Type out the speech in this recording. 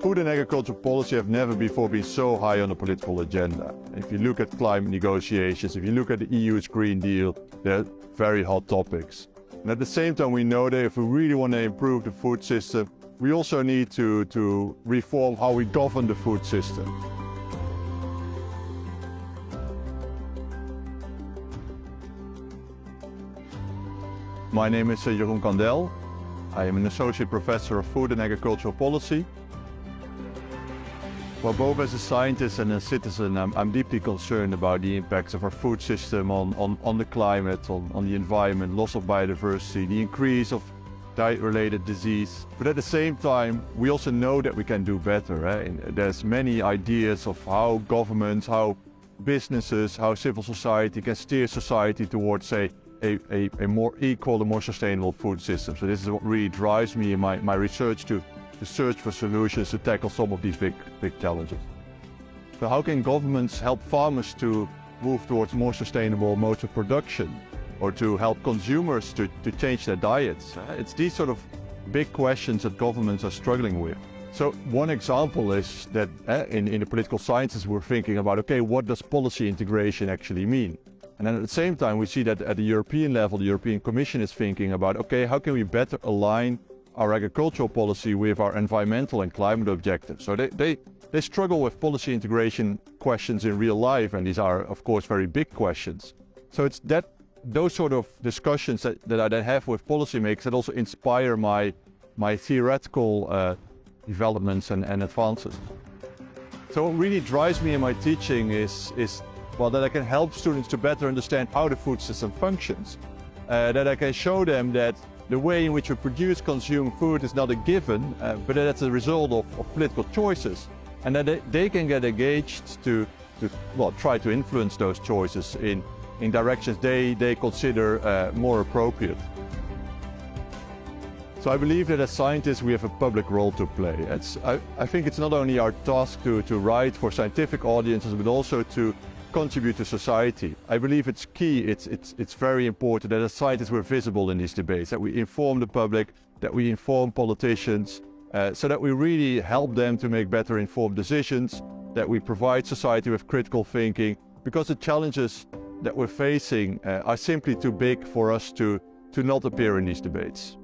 Food and agriculture policy have never before been so high on the political agenda. If you look at climate negotiations, if you look at the EU's Green Deal, they're very hot topics. And at the same time, we know that if we really want to improve the food system, we also need to reform how we govern the food system. My name is Jeroen Kandel. I am an associate professor of food and agricultural policy. Well, both as a scientist and a citizen, I'm deeply concerned about the impacts of our food system on the climate, on the environment, loss of biodiversity, the increase of diet-related disease. But at the same time, we also know that we can do better. There's many ideas of how governments, how businesses, how civil society can steer society towards, say, a more equal and more sustainable food system. So this is what really drives me in my research to search for solutions to tackle some of these big challenges. So how can governments help farmers to move towards more sustainable modes of production, or to help consumers to change their diets? It's these sort of big questions that governments are struggling with. So one example is that in the political sciences we're thinking about, okay, what does policy integration actually mean? And then at the same time we see that at the European level, the European Commission is thinking about, okay, how can we better align our agricultural policy with our environmental and climate objectives? So they struggle with policy integration questions in real life, and these are of course very big questions. So it's those sort of discussions that I then have with policymakers that also inspire my theoretical developments and advances. So what really drives me in my teaching is well, that I can help students to better understand how the food system functions. That I can show them that the way in which we produce, consume food is not a given, but that it's a result of political choices. And that they can get engaged to try to influence those choices in directions they consider more appropriate. So I believe that as scientists we have a public role to play. I think it's not only our task to write for scientific audiences, but also to contribute to society. I believe it's key, it's very important that as scientists we're visible in these debates, that we inform the public, that we inform politicians, so that we really help them to make better informed decisions, that we provide society with critical thinking, because the challenges that we're facing are simply too big for us to not appear in these debates.